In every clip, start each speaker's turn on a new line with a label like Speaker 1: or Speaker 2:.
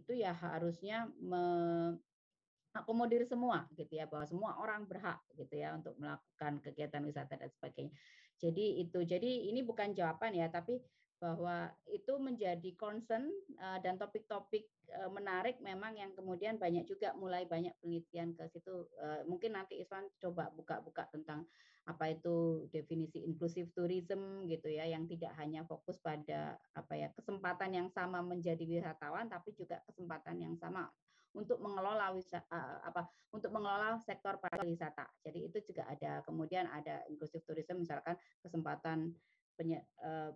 Speaker 1: itu ya harusnya akomodir semua gitu ya, bahwa semua orang berhak gitu ya untuk melakukan kegiatan wisata dan sebagainya. Jadi ini bukan jawaban ya, tapi bahwa itu menjadi concern dan topik-topik menarik memang yang kemudian banyak juga mulai banyak penelitian ke situ. Mungkin nanti Iswan coba buka-buka tentang apa itu definisi inclusive tourism gitu ya, yang tidak hanya fokus pada apa ya kesempatan yang sama menjadi wisatawan, tapi juga kesempatan yang sama untuk mengelola untuk mengelola sektor pariwisata. Jadi itu juga ada. Kemudian ada inclusive tourism, misalkan kesempatan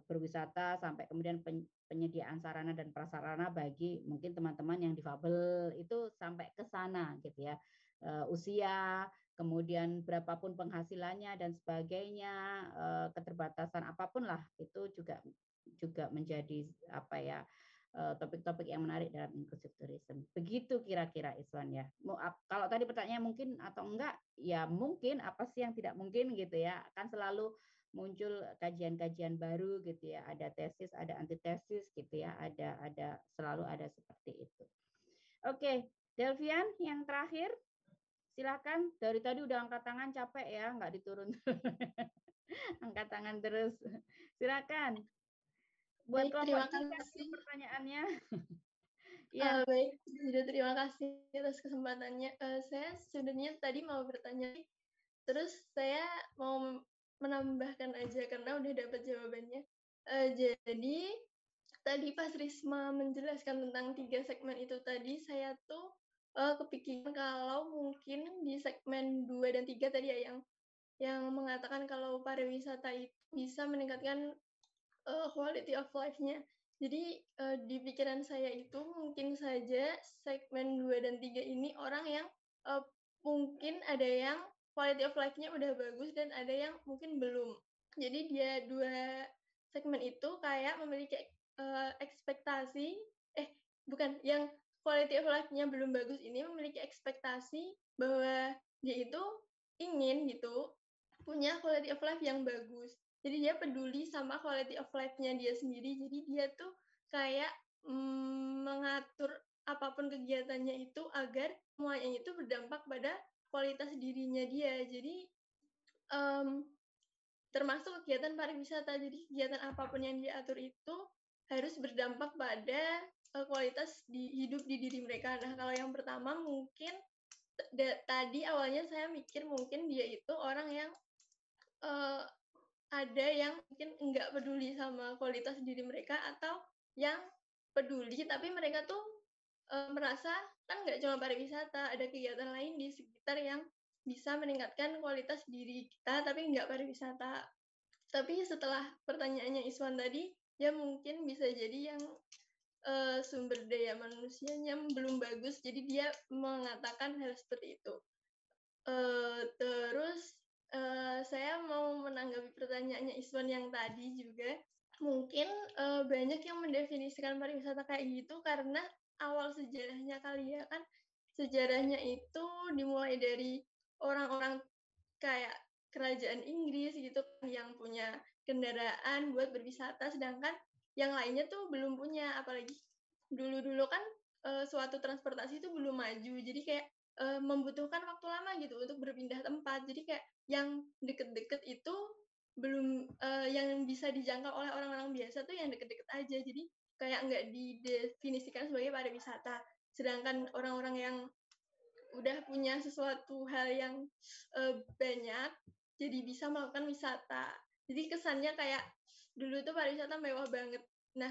Speaker 1: berwisata sampai kemudian penyediaan sarana dan prasarana bagi mungkin teman-teman yang difabel itu sampai ke sana gitu ya. Usia, kemudian berapapun penghasilannya dan sebagainya, keterbatasan apapun lah itu juga menjadi apa ya topik-topik yang menarik dalam inclusive tourism. Begitu kira-kira Iswan ya. Kalau tadi pertanyaan mungkin atau enggak, ya mungkin apa sih yang tidak mungkin gitu ya. Kan selalu muncul kajian-kajian baru gitu ya. Ada tesis, ada antitesis gitu ya. Selalu ada seperti itu. Oke, Delvian yang terakhir. Silakan. Dari tadi udah angkat tangan capek ya, nggak diturun. Angkat tangan terus. Silakan. Buat
Speaker 2: Baik, terima
Speaker 1: kelompok
Speaker 2: kasih.
Speaker 1: Pertanyaannya. Ya.
Speaker 2: Baik, sudah terima kasih atas kesempatannya. Saya sebenarnya tadi mau bertanya, terus saya mau menambahkan aja karena udah dapat jawabannya. Jadi tadi pas Risma menjelaskan tentang 3 segmen itu tadi, saya tuh kepikiran kalau mungkin di segmen 2 dan 3 tadi ya yang mengatakan kalau pariwisata itu bisa meningkatkan quality of life-nya. Jadi di pikiran saya itu mungkin saja segmen 2 dan 3 ini orang yang mungkin ada yang quality of life-nya udah bagus dan ada yang mungkin belum. Jadi dia 2 segmen itu kayak memiliki ekspektasi bukan, yang quality of life-nya belum bagus ini memiliki ekspektasi bahwa dia itu ingin gitu punya quality of life yang bagus. Jadi dia peduli sama quality of life-nya dia sendiri. Jadi dia tuh kayak mengatur apapun kegiatannya itu agar semuanya itu berdampak pada kualitas dirinya dia. Jadi termasuk kegiatan pariwisata. Jadi kegiatan apapun yang diatur itu harus berdampak pada kualitas hidup di diri mereka. Nah, kalau yang pertama mungkin tadi awalnya saya mikir mungkin dia itu orang yang ada yang mungkin nggak peduli sama kualitas diri mereka atau yang peduli tapi mereka tuh merasa kan nggak cuma pariwisata, ada kegiatan lain di sekitar yang bisa meningkatkan kualitas diri kita tapi nggak pariwisata. Tapi setelah pertanyaannya Iswan tadi, ya mungkin bisa jadi yang sumber daya manusianya belum bagus, jadi dia mengatakan hal seperti itu. Terus saya mau menanggapi pertanyaannya Iswan yang tadi juga. Mungkin banyak yang mendefinisikan pariwisata kayak gitu karena awal sejarahnya kali ya kan. Sejarahnya itu dimulai dari orang-orang kayak kerajaan Inggris gitu yang punya kendaraan buat berwisata, sedangkan yang lainnya tuh belum punya. Apalagi dulu-dulu kan suatu transportasi itu belum maju, jadi kayak membutuhkan waktu lama gitu untuk berpindah tempat. Jadi kayak yang deket-deket itu belum yang bisa dijangkau oleh orang-orang biasa tuh yang deket-deket aja. Jadi kayak nggak didefinisikan sebagai pariwisata. Sedangkan orang-orang yang udah punya sesuatu hal yang banyak, jadi bisa melakukan wisata. Jadi kesannya kayak dulu tuh pariwisata mewah banget. Nah,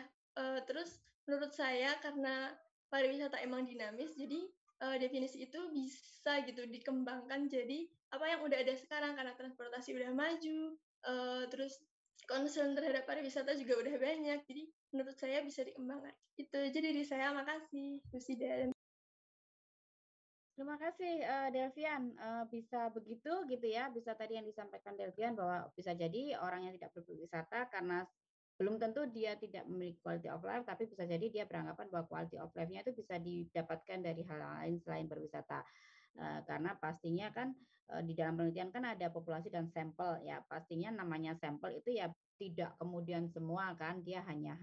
Speaker 2: terus menurut saya karena pariwisata emang dinamis, jadi definisi itu bisa gitu dikembangkan jadi apa yang udah ada sekarang karena transportasi udah maju, terus concern terhadap pariwisata juga udah banyak. Jadi menurut saya bisa dikembangkan. Itu aja dari saya. Makasih, Rusida.
Speaker 1: Terima kasih Delvian, bisa begitu gitu ya, bisa tadi yang disampaikan Delvian bahwa bisa jadi orang yang tidak berwisata karena belum tentu dia tidak memiliki quality of life, tapi bisa jadi dia beranggapan bahwa quality of life-nya itu bisa didapatkan dari hal lain selain berwisata. Karena pastinya kan di dalam penelitian kan ada populasi dan sampel ya, pastinya namanya sampel itu ya tidak kemudian semua kan, dia hanya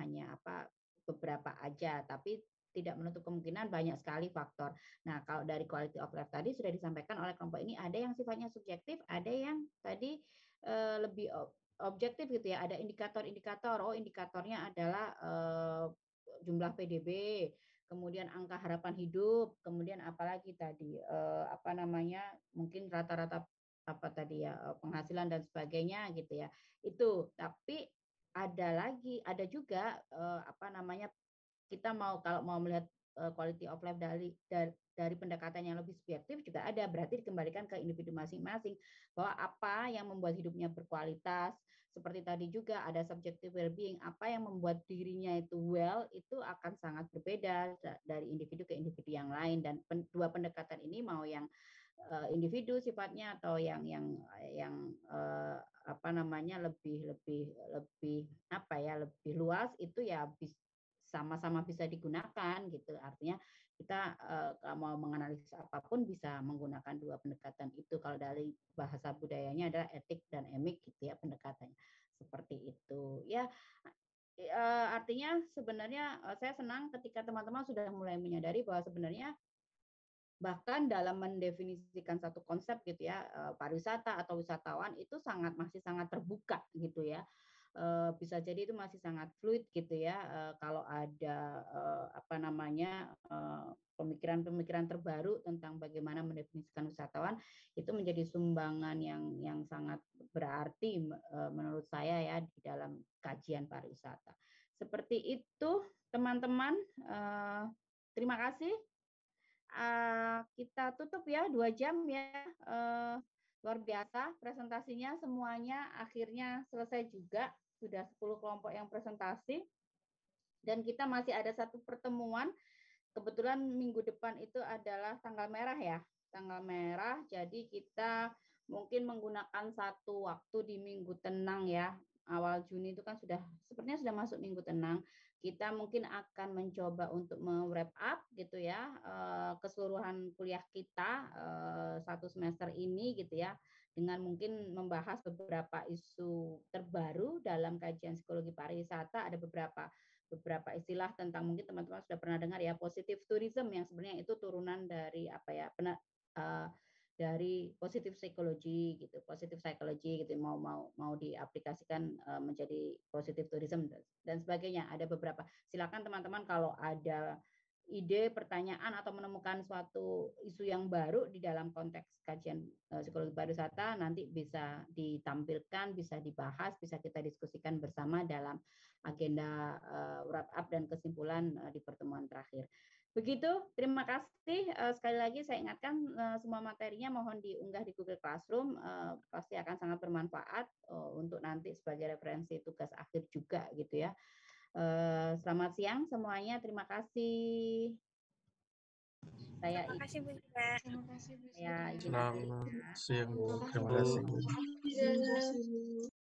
Speaker 1: beberapa aja, tapi tidak menutup kemungkinan banyak sekali faktor. Nah, kalau dari quality of life tadi sudah disampaikan oleh kelompok ini, ada yang sifatnya subjektif, ada yang tadi lebih objektif gitu ya. Ada indikator-indikator. Oh, indikatornya adalah jumlah PDB, kemudian angka harapan hidup, kemudian apalagi tadi apa namanya, mungkin rata-rata apa tadi ya, penghasilan dan sebagainya gitu ya. Itu. Tapi ada juga apa namanya, kita kalau mau melihat quality of life dari pendekatan yang lebih subjektif juga ada, berarti dikembalikan ke individu masing-masing bahwa apa yang membuat hidupnya berkualitas. Seperti tadi juga ada subjective well-being, apa yang membuat dirinya itu well, itu akan sangat berbeda dari individu ke individu yang lain. Dan dua pendekatan ini, mau yang individu sifatnya atau yang apa namanya, lebih lebih lebih apa ya, lebih luas, itu ya sama-sama bisa digunakan gitu. Artinya kita kalau mau menganalisis apapun bisa menggunakan dua pendekatan itu. Kalau dari bahasa budayanya adalah etik dan emik gitu ya pendekatannya. Seperti itu. Ya, artinya sebenarnya saya senang ketika teman-teman sudah mulai menyadari bahwa sebenarnya bahkan dalam mendefinisikan satu konsep gitu ya, pariwisata atau wisatawan itu masih sangat terbuka gitu ya. Bisa jadi itu masih sangat fluid gitu ya. Kalau ada apa namanya, pemikiran-pemikiran terbaru tentang bagaimana mendefinisikan wisatawan, itu menjadi sumbangan yang sangat berarti menurut saya ya di dalam kajian pariwisata. Seperti itu teman-teman. Terima kasih. Kita tutup ya 2 jam ya. Luar biasa presentasinya, semuanya akhirnya selesai juga. Sudah 10 kelompok yang presentasi. Dan kita masih ada satu pertemuan. Kebetulan minggu depan itu adalah tanggal merah ya. Tanggal merah, jadi kita mungkin menggunakan satu waktu di minggu tenang ya. Awal Juni itu kan sepertinya sudah masuk minggu tenang. Kita mungkin akan mencoba untuk wrap up gitu ya, keseluruhan kuliah kita satu semester ini gitu ya, dengan mungkin membahas beberapa isu terbaru dalam kajian psikologi pariwisata. Ada beberapa istilah tentang, mungkin teman-teman sudah pernah dengar ya, positive tourism, yang sebenarnya itu turunan dari apa ya, dari positive psychology gitu, positive psychology gitu, mau diaplikasikan menjadi positive tourism dan sebagainya. Ada beberapa. Silakan teman-teman kalau ada ide, pertanyaan, atau menemukan suatu isu yang baru di dalam konteks kajian psikologi pariwisata, nanti bisa ditampilkan, bisa dibahas, bisa kita diskusikan bersama dalam agenda wrap up dan kesimpulan di pertemuan terakhir. Begitu, terima kasih. Sekali lagi saya ingatkan semua materinya mohon diunggah di Google Classroom, pasti akan sangat bermanfaat untuk nanti sebagai referensi tugas akhir juga gitu ya. Selamat siang semuanya, terima kasih.
Speaker 3: Terima kasih Bu Zia.
Speaker 2: Terima kasih Bu
Speaker 1: Saya
Speaker 2: Zia.
Speaker 1: izin akhiri.
Speaker 4: Selamat siang Bu, terima
Speaker 2: Terima
Speaker 4: kasih.
Speaker 2: kasih.